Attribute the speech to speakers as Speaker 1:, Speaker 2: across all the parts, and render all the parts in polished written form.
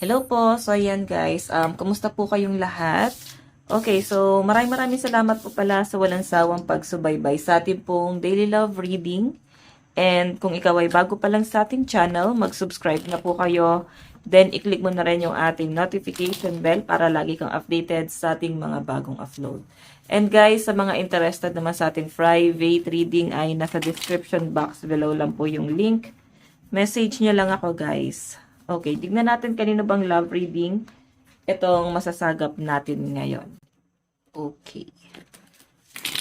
Speaker 1: Hello po. So, ayan guys. Kumusta po kayong lahat? Okay, so maraming salamat po pala sa walang sawang pagsubaybay sa ating pong Daily Love Reading. And kung ikaw ay bago pa lang sa ating channel, mag-subscribe na po kayo. Then, i-click mo na rin yung ating notification bell para lagi kang updated sa ating mga bagong upload. And guys, sa mga interested naman sa ating private reading ay nasa description box below lang po yung link. Message nyo lang ako guys. Okay, tignan natin kanino bang love reading itong masasagap natin ngayon. Okay.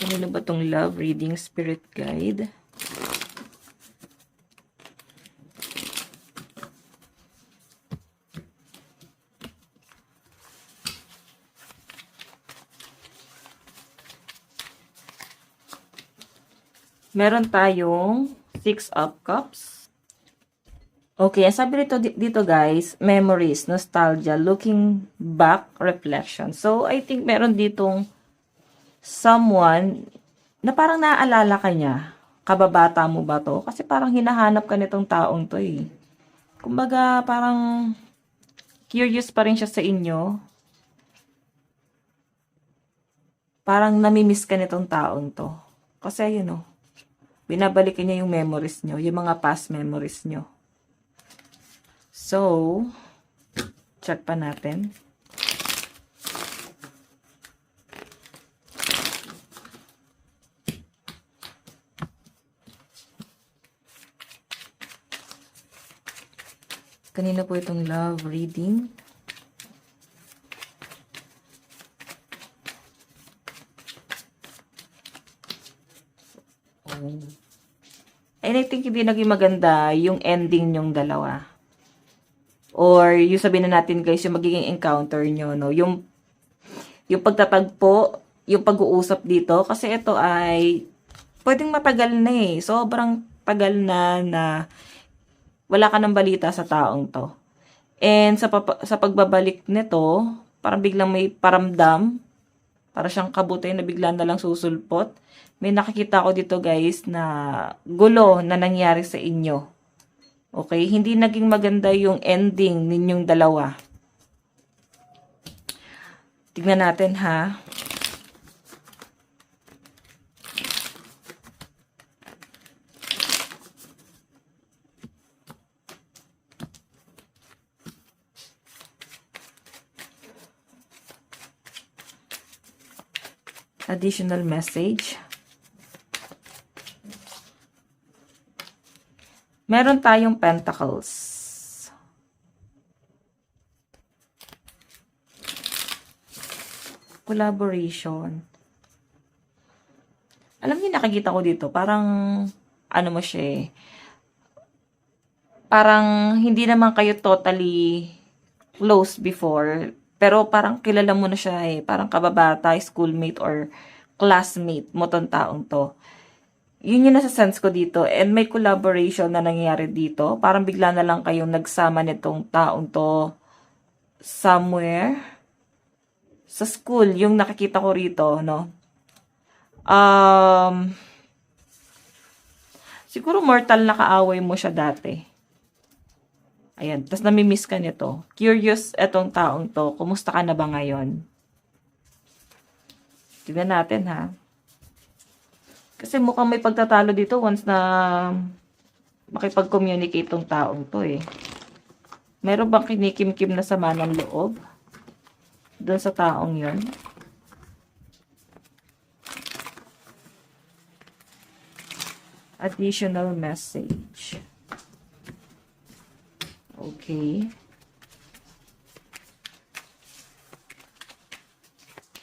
Speaker 1: Kanino ba itong love reading spirit guide? Meron tayong 6 of cups. Okay, sabi dito guys, memories, nostalgia, looking back, reflection. So, I think meron ditong someone na parang naaalala ka niya. Kababata mo ba to? Kasi parang hinahanap ka nitong taong to eh. Kumbaga, parang curious pa rin siya sa inyo. Parang namimiss ka nitong taong to. Kasi, binabalikan niya yung memories nyo, yung mga past memories nyo. So, check pa natin. Kanina po itong love reading. And I think hindi naging maganda yung ending nyong dalawa. Or yung sabihin na natin guys, yung magiging encounter nyo, no? Yung pagtatagpo, yung pag-uusap dito. Kasi ito ay pwedeng matagal na eh. Sobrang tagal na wala ka ng balita sa taong to. And sa pagbabalik nito, parang biglang may paramdam. Para siyang kabutay na bigla na lang susulpot. May nakikita ko dito guys na gulo na nangyari sa inyo. Okay, hindi naging maganda yung ending ninyong dalawa. Tignan natin ha. Additional message. Meron tayong pentacles. Collaboration. Alam niyo, nakikita ko dito, parang, mo siya eh. Parang, hindi naman kayo totally close before, pero parang kilala mo na siya eh. Parang kababata, schoolmate, or classmate mo tong taong to. Yun yung nasa sense ko dito. And may collaboration na nangyayari dito. Parang bigla na lang kayong nagsama nitong taong to somewhere. Sa school, yung nakikita ko rito, no? Siguro mortal na kaaway mo siya dati. Ayan. Tapos namimiss ka nito. Curious etong taong to. Kumusta ka na ba ngayon? Tignan natin ha. Kasi mukhang may pagtatalo dito once na makipag-communicate tong taong to eh. Meron bang kinikim-kim na sama ng loob doon sa taong yon? Additional message. Okay.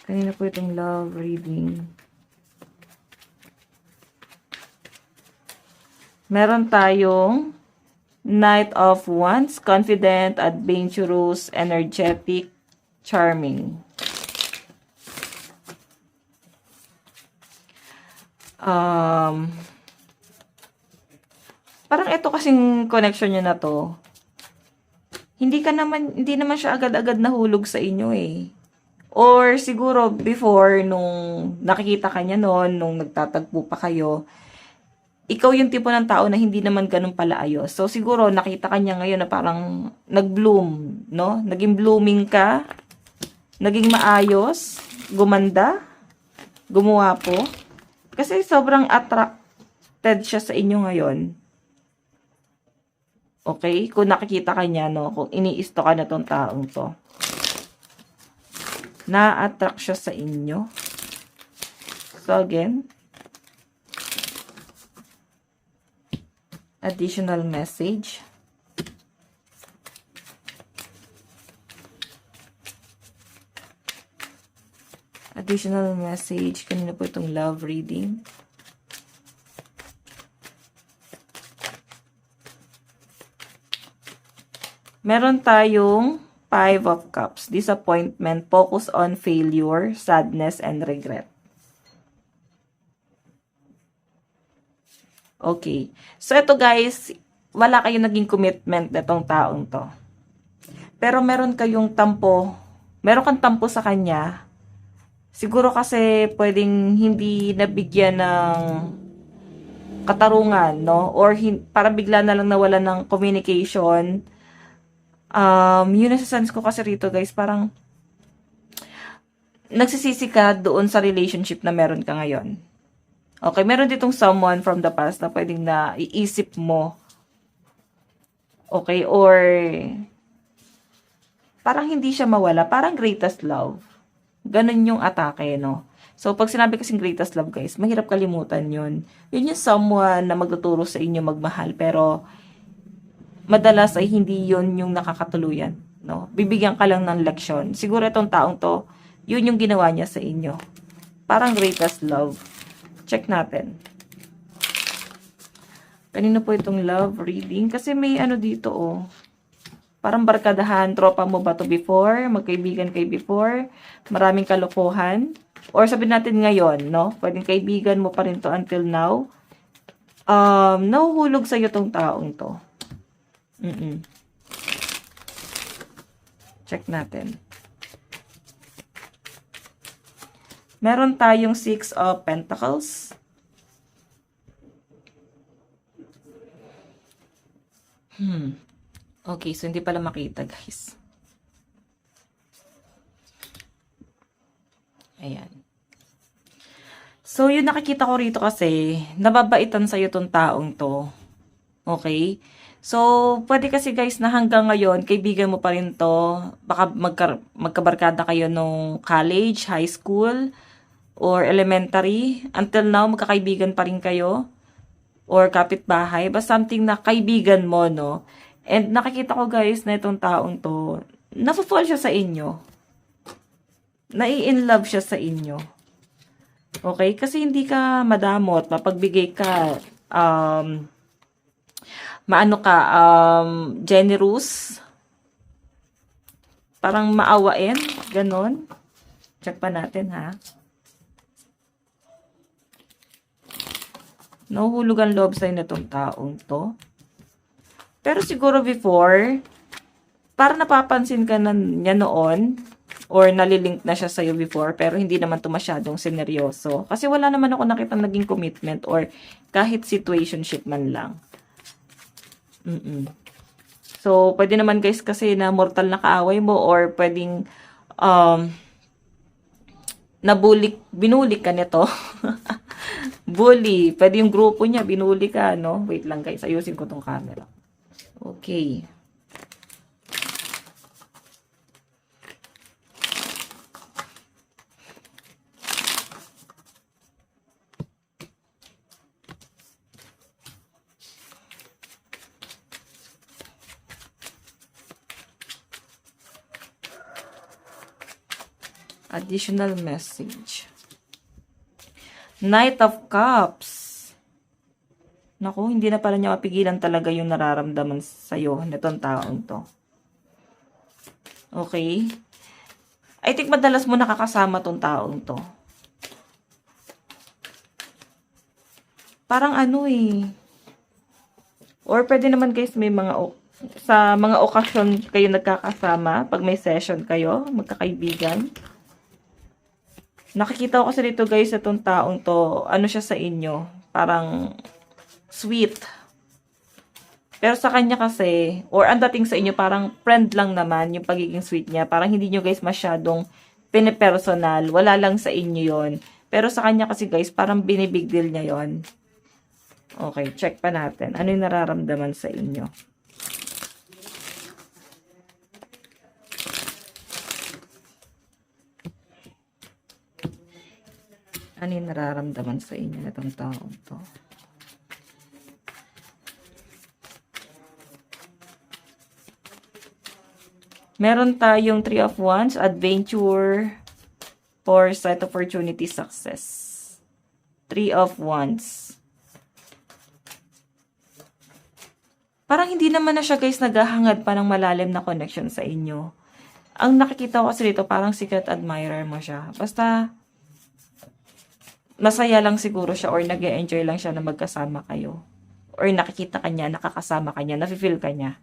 Speaker 1: Kanina po itong love reading. Meron tayong Knight of Wands, confident, adventurous, energetic, charming. Parang ito kasing connection nyo na to. Hindi naman siya agad-agad nahulog sa inyo eh. Or siguro before, nung nakikita ka niya noon, nung nagtatagpo pa kayo, ikaw yung tipo ng tao na hindi naman ganun pala ayos. So, siguro, nakita ka niya ngayon na parang nag-bloom, no? Naging blooming ka, naging maayos, gumanda, gumuwapo. Kasi sobrang attracted siya sa inyo ngayon. Okay? Kung nakikita ka niya, no? Kung iniisto ka na tong taong to. Na-attract siya sa inyo. So, again, additional message. Additional message. Kanina po itong love reading. Meron tayong 5 of Cups. Disappointment. Focus on failure, sadness, and regret. Okay. So, ito guys, wala kayong naging commitment na tong taong to. Pero meron kayong tampo. Meron kang tampo sa kanya. Siguro kasi pwedeng hindi nabigyan ng katarungan, no? Or para bigla na lang nawala ng communication. Yun ang sense ko kasi rito guys, parang nagsisisi ka doon sa relationship na meron ka ngayon. Okay, meron ditong someone from the past na pwedeng na iisip mo. Okay, or parang hindi siya mawala. Parang greatest love. Ganun yung atake, no? So, pag sinabi kasing greatest love, guys, mahirap kalimutan yun. Yun yung someone na magtuturo sa inyo magmahal, pero madalas ay hindi yun yung nakakatuluyan, no? Bibigyan ka lang ng leksyon. Siguro itong taong to, yun yung ginawa niya sa inyo. Parang greatest love. Check natin. Kanino po itong love reading? Kasi may ano dito, oh. Parang barkadahan, tropa mo ba to before? Magkaibigan kayo before? Maraming kalokohan? Or sabihin natin ngayon, no? Pwedeng kaibigan mo pa rin to until now. Nahuhulog sa'yo tong taong to. Check natin. Meron tayong 6 of Pentacles. Okay, so hindi pala makita, guys. Ayan. So, yung nakikita ko rito kasi, nababaitan sa'yo tong taong to. Okay? So, pwede kasi guys na hanggang ngayon, kaibigan mo pa rin to. Baka magkabarkada kayo nung college, high school, or elementary. Until now, magkakaibigan pa rin kayo. Or kapitbahay. Basta something na kaibigan mo, no? And nakikita ko guys na itong taong to, nafo-fall siya sa inyo. Nai-in love siya sa inyo. Okay? Kasi hindi ka madamot, mapagbigay ka, maano ka, generous. Parang maawain. Ganon. Check pa natin, ha? Nahuhulog ang loob sa'yo na itong taong to. Pero siguro before, para napapansin ka na niya noon, or nalilink na siya sa'yo before, pero hindi naman ito masyadong sineryoso. Kasi wala naman ako nakita naging commitment or kahit situationship man lang. So, pwede naman guys kasi na mortal na kaaway mo or pwedeng binulik ka nito. Bully. Pwede yung grupo niya, binuli ka, no? Wait lang guys, ayusin ko tong camera. Okay. Additional message. Knight of Cups. Naku, hindi na pala niya mapigilan talaga yung nararamdaman sa'yo nitong taong to. Okay? I think madalas mo nakakasama tong taong to. Parang ano eh. Or pwede naman guys may sa mga okasyon kayo nagkakasama. Pag may session kayo, magkakaibigan. Nakikita ko kasi dito guys itong taong to, ano siya sa inyo. Parang sweet. Pero sa kanya kasi, or ang dating sa inyo, parang friend lang naman yung pagiging sweet niya. Parang hindi nyo guys masyadong pinipersonal. Wala lang sa inyo yon. Pero sa kanya kasi guys, parang binibig deal niya yon. Okay, check pa natin. Ano yung nararamdaman sa inyo? Ano yung nararamdaman sa inyo na itong taong to? Meron tayong 3 of Wands, adventure, foresight, opportunity, success. 3 of Wands. Parang hindi naman na siya guys naghahangad pa ng malalim na connection sa inyo. Ang nakikita ko kasi dito, parang secret admirer mo siya. Basta, masaya lang siguro siya or nag-e-enjoy lang siya na magkasama kayo. Or nakikita kanya, nakakasama kanya, nafe-feel kanya.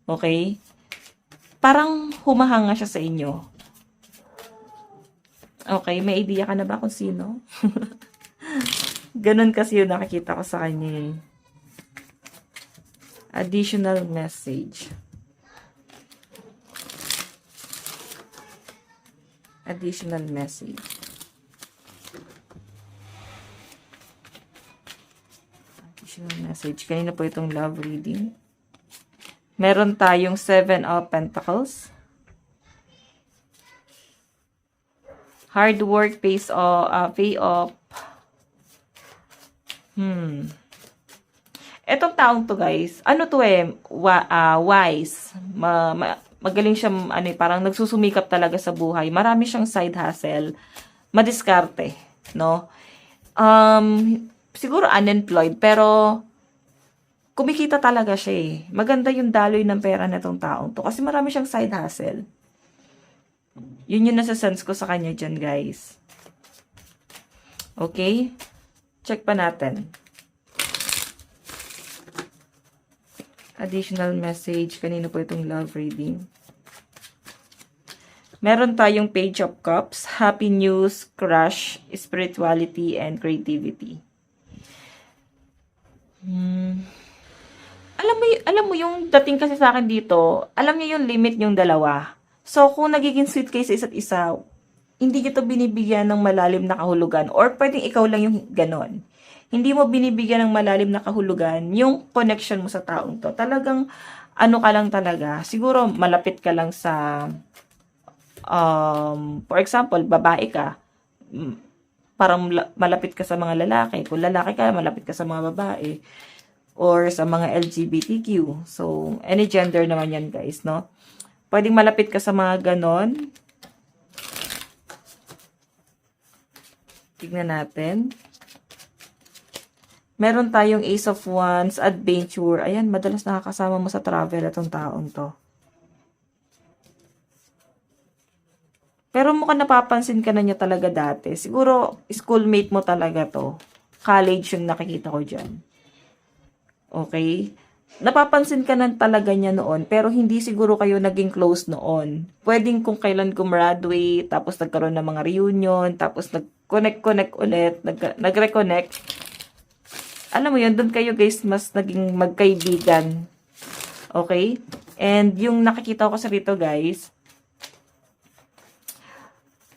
Speaker 1: Okay? Parang humahanga siya sa inyo. Okay, may idea ka na ba kung sino? Ganun kasi yung nakikita ko sa kanya. Additional message. Additional message. Additional message. Kanina po itong love reading. Meron tayong 7 of Pentacles. Hard work pays off, pay off. Etong taong to guys, ano to wise. Magaling siya, parang nagsusumikap talaga sa buhay. Marami siyang side hustle. Madiskarte, no? Siguro unemployed, pero kumikita talaga siya eh. Maganda yung daloy ng pera na itong taong to. Kasi marami siyang side hustle. Yun yung nasa-sense ko sa kanya dyan, guys. Okay? Check pa natin. Additional message. Kanino po itong love reading? Meron tayong Page of Cups, happy news, crush, spirituality, and creativity. Alam mo yung dating kasi sa akin dito, alam niyo yung limit yung dalawa. So, kung nagiging sweet kayo sa isa't isa, hindi nyo to binibigyan ng malalim na kahulugan. Or pwedeng ikaw lang yung ganon. Hindi mo binibigyan ng malalim na kahulugan yung connection mo sa taong to. Talagang, ano ka lang talaga. Siguro, malapit ka lang sa, for example, babae ka. Parang malapit ka sa mga lalaki. Kung lalaki ka, malapit ka sa mga babae. Or sa mga LGBTQ. So, any gender naman yan, guys, no? Pwedeng malapit ka sa mga ganon. Tignan natin. Meron tayong Ace of Wands, adventure. Ayan, madalas nakakasama mo sa travel itong taong to. Pero mukhang napapansin ka na niya talaga dati. Siguro, schoolmate mo talaga to. College yung nakikita ko dyan. Okay? Napapansin ka na talaga niya noon, pero hindi siguro kayo naging close noon. Pwedeng kung kailan gumraduate, tapos nagkaroon ng mga reunion, tapos nag-connect ulit, nag-reconnect. Alam mo yun, doon kayo guys mas naging magkaibigan. Okay? And yung nakikita ko sa rito guys,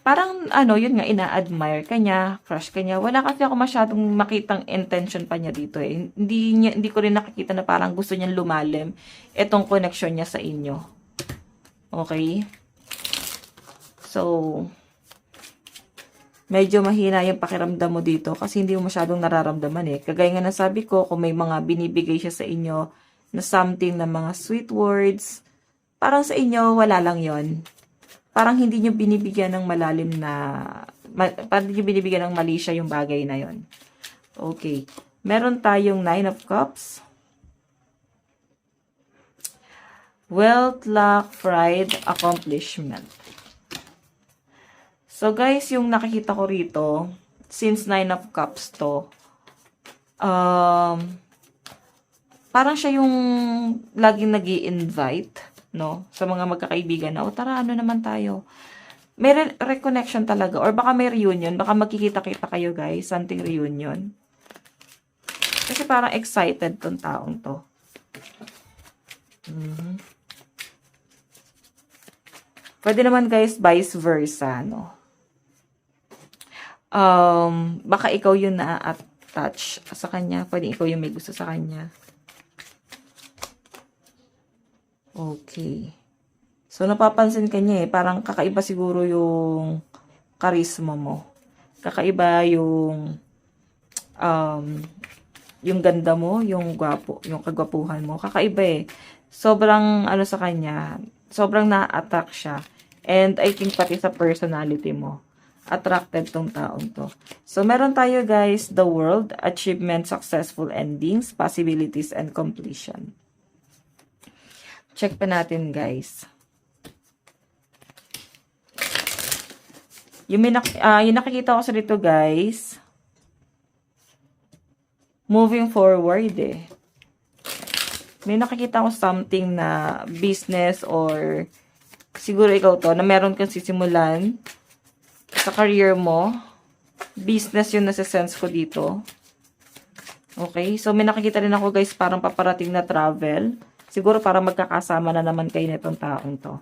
Speaker 1: parang yun nga, ina-admire ka niya, crush ka niya. Wala kasi ako masyadong makitang intention pa niya dito eh. Hindi ko rin nakikita na parang gusto niyang lumalim itong connection niya sa inyo. Okay? So, medyo mahina yung pakiramdam mo dito kasi hindi mo masyadong nararamdaman eh. Kagaya nga ng sabi ko, kung may mga binibigay siya sa inyo na something na mga sweet words, parang sa inyo, wala lang yon. Parang hindi nyo binibigyan ng malalim na, parang hindi nyo binibigyan ng mali siya yung bagay na yon. Okay. Meron tayong 9 of Cups. Wealth, luck, pride, accomplishment. So guys, yung nakikita ko rito, since 9 of Cups to, parang siya yung laging nag-i-invite, no? Sa mga magkakaibigan na, tara, ano naman tayo? May reconnection talaga. Or baka may reunion. Baka magkikita-kita kayo, guys. Something reunion. Kasi parang excited tong taong to. Pwede naman guys, vice versa, no? Baka ikaw yung na-attach sa kanya. Pwede ikaw yung may gusto sa kanya. Okay. So, napapansin ka niya parang kakaiba siguro yung charisma mo. Kakaiba yung ganda mo, yung gwapo, yung kagwapuhan mo. Kakaiba Sobrang, sa kanya, sobrang na-attract siya. And I think pati sa personality mo, attracted tong taong to. So, meron tayo guys, the world, achievement, successful endings, possibilities, and completion. Check pa natin guys. Yung nakikita ko sa dito guys, moving forward May nakikita ko something na business or siguro ikaw to, na meron kang sisimulan sa career mo. Business yung nasa-sense ko dito. Okay? So, may nakikita rin ako guys, parang paparating na travel. Siguro para magkakasama na naman kayo nitong taong to.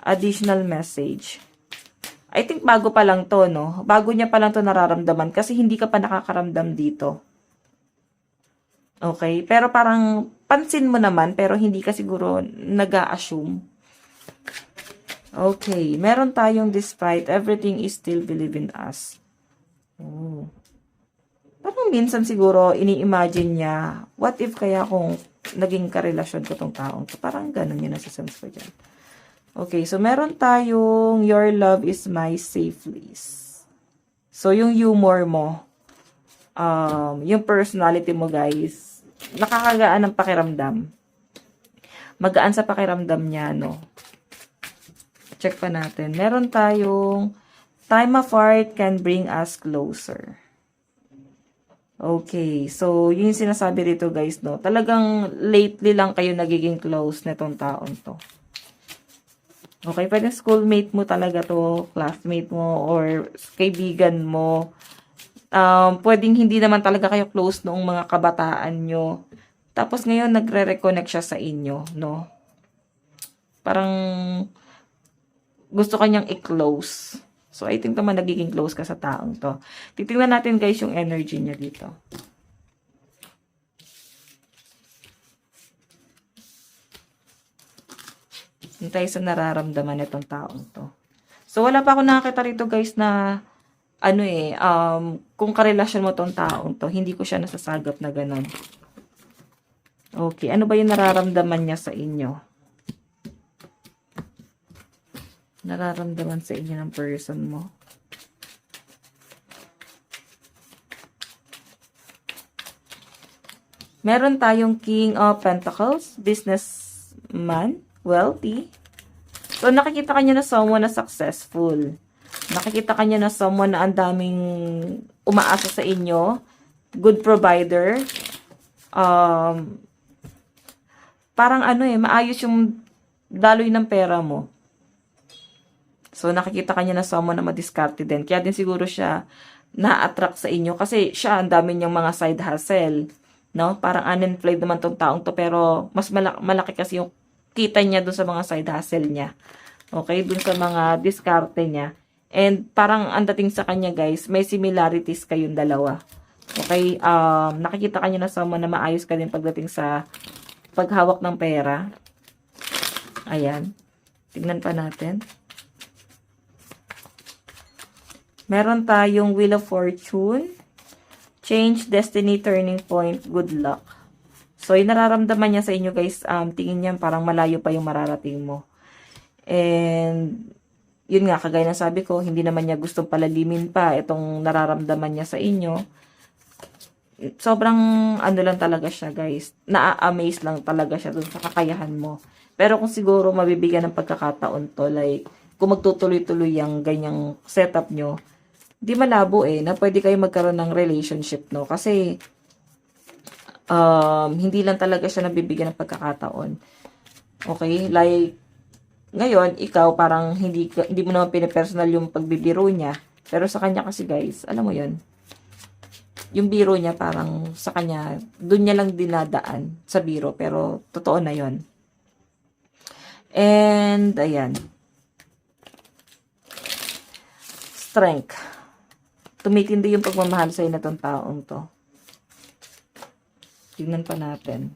Speaker 1: Additional message. I think bago pa lang to, no? Bago niya pa lang to nararamdaman kasi hindi ka pa nakakaramdam dito. Okay? Pero parang pansin mo naman, pero hindi ka siguro nag-a-assume. Okay. Meron tayong despite everything is still believe in us. Oh. Parang minsan siguro ini-imagine niya, what if kaya kung naging karelasyon ko tong taong to? Parang ganun yun nasa sense ko dyan. Okay. So, meron tayong your love is my safe place. So, yung humor mo, yung personality mo guys, nakakagaan ng pakiramdam. Magaan sa pakiramdam niya, no? Check pa natin. Meron tayong time apart can bring us closer. Okay. So, yun yung sinasabi dito, guys, no? Talagang lately lang kayo nagiging close netong taon to. Okay. Pwede schoolmate mo talaga to, classmate mo, or kaibigan mo. Pwedeng hindi naman talaga kayo close noong mga kabataan nyo. Tapos ngayon, nagre-reconnect siya sa inyo, no? Parang gusto kanyang i-close. So, I think naman nagiging close ka sa taong to. Titingnan natin guys yung energy niya dito. Hintay sa nararamdaman nitong taong to. So, wala pa ako nakakita rito guys na kung karelasyon mo tong taong to, hindi ko siya nasasagap na ganon. Okay, ano ba yung nararamdaman niya sa inyo? Nararamdaman sa inyo ng person mo? Meron tayong King of Pentacles, businessman, wealthy. So, nakikita kanya na someone na successful. Nakikita kanya na someone na ang daming umaasa sa inyo. Good provider. Parang maayos yung daloy ng pera mo. So, nakikita kanya na someone na madiskarte din. Kaya din siguro siya na-attract sa inyo. Kasi siya, ang dami niyang mga side hustle. No? Parang unemployed naman tong taong to. Pero, mas malaki kasi yung kita niya dun sa mga side hustle niya. Okay? Dun sa mga diskarte niya. And parang ang dating sa kanya guys, may similarities kayong dalawa. Okay? Nakikita kanya na someone na maayos ka din pagdating sa paghawak ng pera. Ayan. Tignan pa natin. Meron tayong Wheel of Fortune. Change, Destiny, Turning Point, Good Luck. So, yung nararamdaman niya sa inyo guys, tingin niya parang malayo pa yung mararating mo. And yun nga, kagaya ng sabi ko, hindi naman niya gustong palalimin pa itong nararamdaman niya sa inyo. Sobrang lang talaga siya, guys. Na-amaze lang talaga siya dun sa kakayahan mo. Pero kung siguro mabibigyan ng pagkakataon to, like, kung magtutuloy-tuloy yung ganyang setup nyo, di malabo na pwede kayo magkaroon ng relationship, no? Kasi, hindi lang talaga siya nabibigyan ng pagkakataon. Okay? Like, ngayon, ikaw parang hindi mo naman pinipersonal yung pagbibiro niya. Pero sa kanya kasi guys, alam mo yun. yung biro niya parang sa kanya, dun niya lang dinadaan sa biro. Pero, totoo na yon. And, ayan. Strength. Tumitindi yung pagmamahal sa'yo na tong taong to. Tingnan pa natin.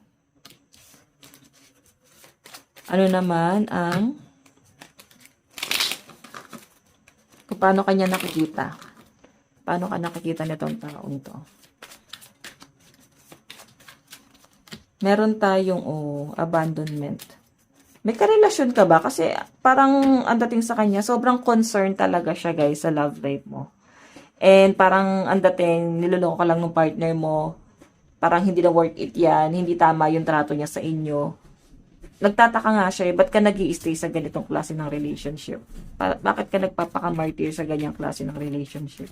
Speaker 1: Ano naman ang kung paano kanya nakikita. Paano ka nakikita nitong taong to. Meron tayong abandonment. May karelasyon ka ba? Kasi parang ang dating sa kanya, sobrang concerned talaga siya guys sa love life mo. And parang ang dating, niloloko ka lang ng partner mo. Parang hindi na worth it yan. Hindi tama yung trato niya sa inyo. Nagtataka nga siya ba't ka nag-i-stay sa ganitong klase ng relationship? Bakit ka nagpapaka-martyr sa ganyang klase ng relationship?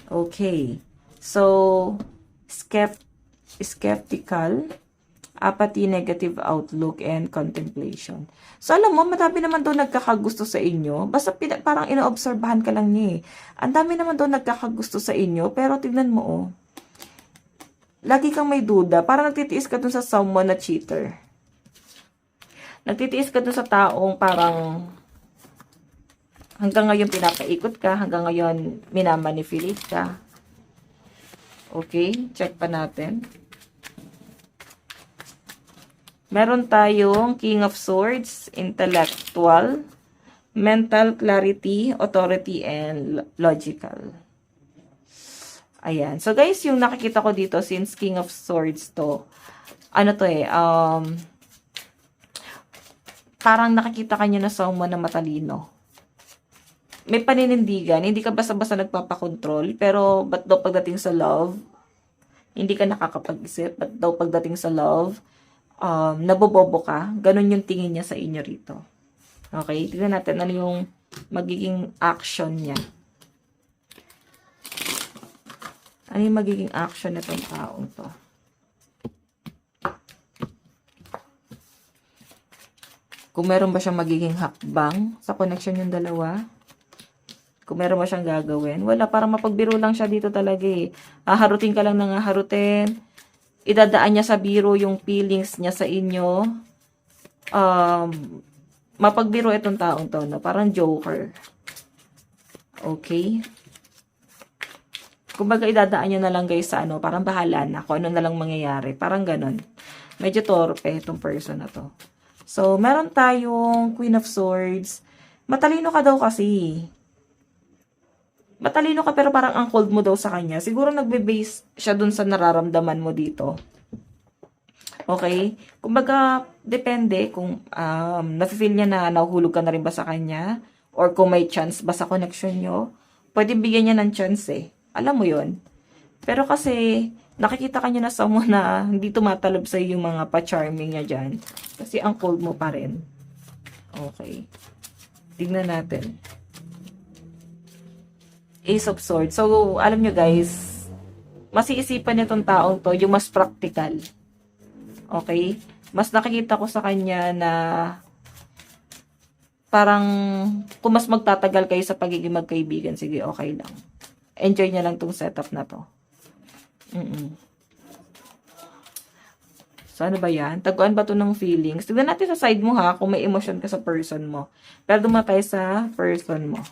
Speaker 1: Okay. So, skeptical, apathy, negative outlook, and contemplation. So, alam mo, madami naman doon nagkakagusto sa inyo. Basta parang inoobserbahan ka lang niya eh. Ang dami naman doon nagkakagusto sa inyo, pero tignan mo lagi kang may duda. Parang nagtitiis ka dun sa someone na cheater. Nagtitiis ka dun sa taong parang hanggang ngayon pinapaikot ka, hanggang ngayon minamanipulate ka. Okay, check pa natin. Meron tayong King of Swords, intellectual, mental clarity, authority, and logical. Ayan. So, guys, yung nakikita ko dito, since King of Swords to, ano to parang nakikita kanya na someone na matalino. May paninindigan, hindi ka basta-basta nagpapakontrol, pero ba't daw pagdating sa love, hindi ka nakakapag-isip, ba't daw pagdating sa love, nabobobo ka, ganun yung tingin niya sa inyo rito. Okay, tignan natin ano yung magiging action niya. Ano yung magiging action na itong taong to? Kung meron ba siyang magiging hakbang sa connection yung dalawa? Kung meron ba siyang gagawin? Wala, parang mapagbiro lang siya dito talaga eh. Haharutin ka lang ng haharutin. Idadaan niya sa biro yung feelings niya sa inyo. Mapagbiro itong taong to, no? Parang joker. Okay? Kumbaga, idadaan niya na lang guys sa parang bahala na kung ano na lang mangyayari. Parang ganon. Medyo torpe itong person na to. So, meron tayong Queen of Swords. Matalino ka daw kasi. Matalino ka pero parang ang cold mo daw sa kanya. Siguro nagbe-base siya dun sa nararamdaman mo dito. Okay? Kumbaga, depende kung nafe-feel niya na nahuhulog ka na rin ba sa kanya or kung may chance ba sa connection nyo. Pwede bigyan niya ng chance eh. Alam mo yon. Pero kasi, nakikita ka niya na someone na hindi tumatalob sa yung mga pa-charming niya dyan. Kasi ang cold mo pa rin. Okay. Tignan natin. Ace of Swords. So, alam nyo guys, masiisipan nitong taong to yung mas practical. Okay? Mas nakikita ko sa kanya na parang kung mas magtatagal kayo sa pagiging magkaibigan, sige, okay lang. Enjoy niya lang tong setup na to. So, ano ba yan? Taguan ba to ng feelings? Tignan natin sa side mo ha, kung may emotion ka sa person mo. Pero dumatay sa person mo.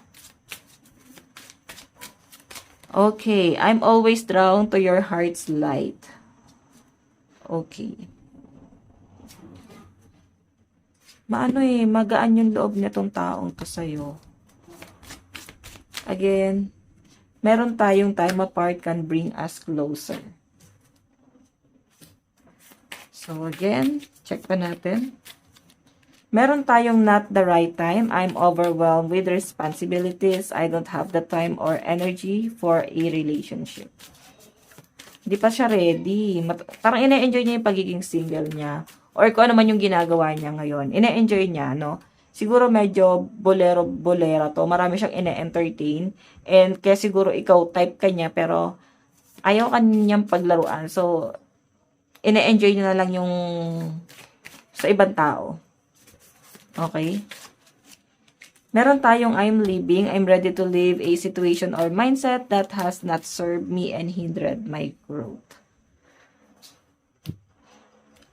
Speaker 1: Okay, I'm always drawn to your heart's light. Okay. Magaan yung loob nitong taong to sa'yo. Again, meron tayong time apart can bring us closer. So again, check pa natin. Meron tayong not the right time. I'm overwhelmed with responsibilities. I don't have the time or energy for a relationship. Hindi pa siya ready. Parang ina-enjoy niya yung pagiging single niya. Or kung ano man yung ginagawa niya ngayon. Ina-enjoy niya, no? Siguro medyo bolero-bolera to. Marami siyang ina-entertain. And kaya siguro ikaw type ka niya, pero ayaw ka niyang paglaruan. So, ina-enjoy niya na lang yung sa ibang tao. Okay? Meron tayong I'm leaving, I'm ready to leave a situation or mindset that has not served me and hindered my growth.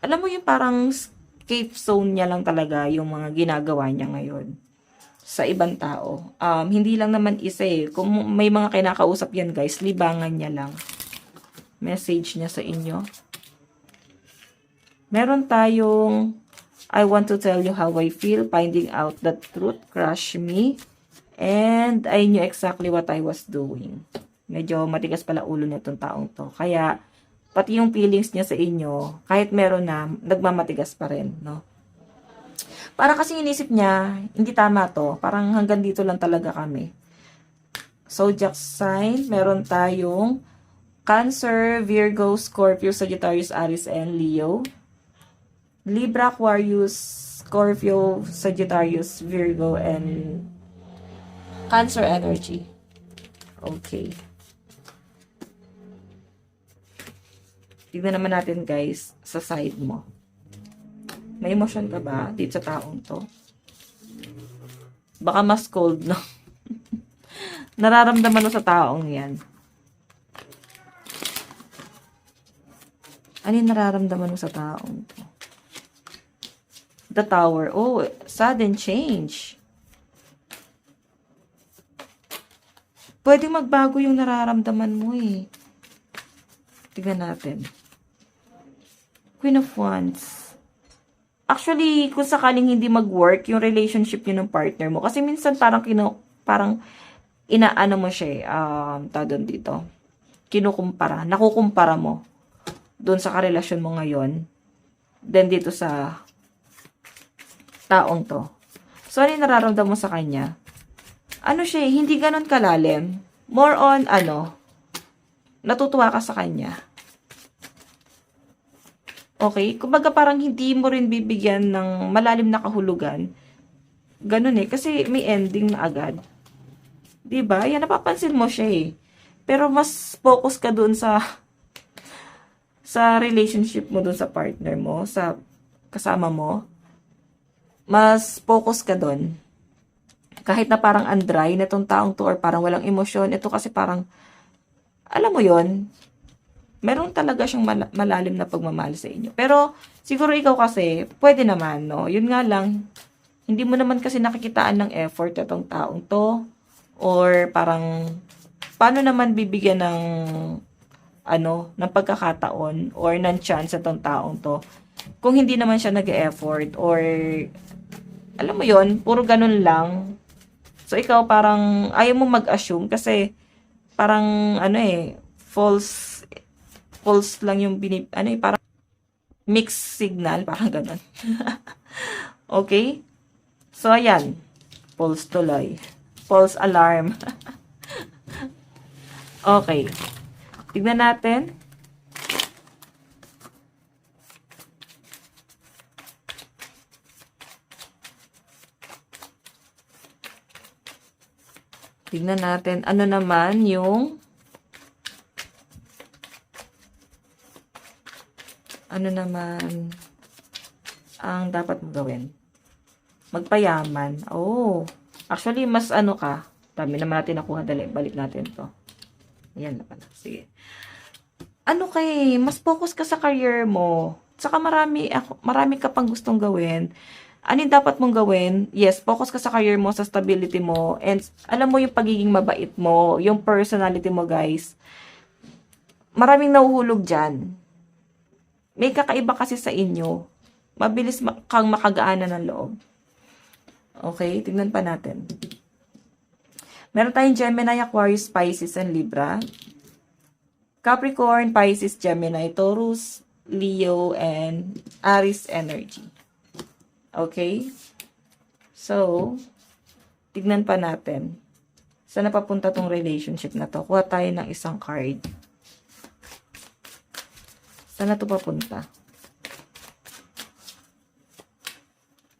Speaker 1: Alam mo yung parang escape zone niya lang talaga yung mga ginagawa niya ngayon sa ibang tao. Hindi lang naman isa eh. Kung may mga kinakausap yan guys, libangan niya lang. Message niya sa inyo. Meron tayong I want to tell you how I feel, finding out the truth crushed me, and I knew exactly what I was doing. Medyo matigas pala ulo nitong taong to. Kaya, pati yung feelings niya sa inyo, kahit meron na, nagmamatigas pa rin, no? Para kasi inisip niya, hindi tama to. Parang hanggang dito lang talaga kami. Zodiac sign, meron tayong Cancer, Virgo, Scorpio, Sagittarius, Aries, and Leo. Libra, Aquarius, Scorpio, Sagittarius, Virgo, and Cancer energy. Okay. Tignan naman natin guys, sa side mo. May emotion ka ba dito sa taong to? Baka mas cold, no? Nararamdaman mo sa taong yan. Ano yung nararamdaman mo sa taong to? The Tower. Oh, sudden change. Pwedeng magbago yung nararamdaman mo eh. Tignan natin. Queen of Wands. Actually, kung sakaling hindi mag-work yung relationship nyo ng partner mo, kasi minsan parang inaano mo siya eh, tawag dito, nakukumpara mo doon sa karelasyon mo ngayon, then dito sa taong to. So, ano yung nararamdaman mo sa kanya? Ano siya, hindi ganon kalalim. More on, natutuwa ka sa kanya. Okay? Kumbaga parang hindi mo rin bibigyan ng malalim na kahulugan. Ganon eh, kasi may ending na agad. Diba? Yan, napapansin mo siya eh. Pero mas focus ka dun sa relationship mo dun sa partner mo, sa kasama mo. Mas focus ka dun. Kahit na parang andry na itong taong to or parang walang emosyon, ito kasi parang, alam mo yon, meron talaga siyang malalim na pagmamahal sa inyo. Pero, siguro ikaw kasi, pwede naman, no? Yun nga lang, hindi mo naman kasi nakikitaan ng effort itong taong to, or parang, paano naman bibigyan ng, ng pagkakataon, or ng chance itong taong to, kung hindi naman siya nag-e-effort, or alam mo yon, puro ganun lang. So, ikaw parang, ayaw mo mag-assume kasi parang, false lang yung parang mixed signal, parang ganun. Okay? So, ayan. False tuloy. False alarm. Okay. Tignan natin. Tignan natin, ano naman yung ang dapat mo gawin. Magpayaman. Oh, actually, mas ka. Dami naman natin nakuha. Dali, balik natin to. Ayan na pala. Sige. Mas focus ka sa career mo. Saka marami ka pang gustong gawin. Ano yung dapat mong gawin? Yes, focus ka sa career mo, sa stability mo, and alam mo yung pagiging mabait mo, yung personality mo, guys. Maraming nahuhulog dyan. May kakaiba kasi sa inyo. Mabilis kang makagaanan ng loob. Okay, tignan pa natin. Meron tayong Gemini, Aquarius, Pisces, and Libra. Capricorn, Pisces, Gemini, Taurus, Leo, and Aries energy. Okay? So, tignan pa natin. Saan napapunta tong relationship na to? Kuha tayo ng isang card. Saan na to papunta?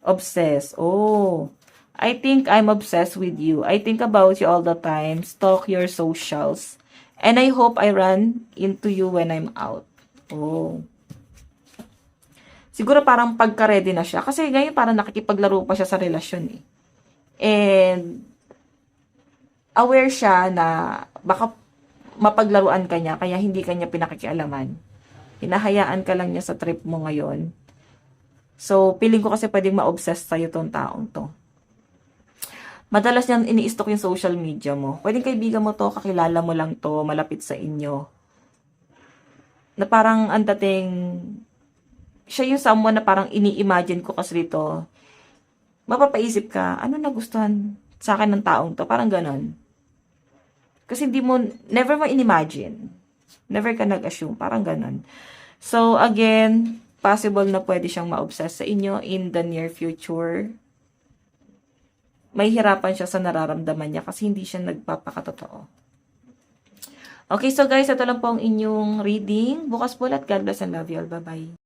Speaker 1: Obsessed. Oh. I think I'm obsessed with you. I think about you all the time. Stalk your socials. And I hope I run into you when I'm out. Oh. Siguro parang pagka-ready na siya. Kasi ngayon parang nakikipaglaro pa siya sa relasyon eh. And aware siya na baka mapaglaruan ka niya, kaya hindi ka niya pinakikialaman. Hinahayaan ka lang niya sa trip mo ngayon. So, feeling ko kasi pwedeng ma-obsess sa'yo tong taong to. Madalas niyang ini-stalk yung social media mo. Pwedeng kaibigan mo to, kakilala mo lang to, malapit sa inyo. Na parang ang dating, siya yung someone na parang ini-imagine ko kasi dito. Mapapaisip ka, ano nagustuhan sa akin ng taong to? Parang ganon. Kasi hindi mo, never mo in-imagine. Never ka nag-assume. Parang ganon. So, again, possible na pwede siyang ma-obsess sa inyo in the near future. May hirapan siya sa nararamdaman niya kasi hindi siya nagpapakatotoo. Okay, so guys, ito lang po ang inyong reading. Bukas po ulit. God bless and love you all. Bye-bye.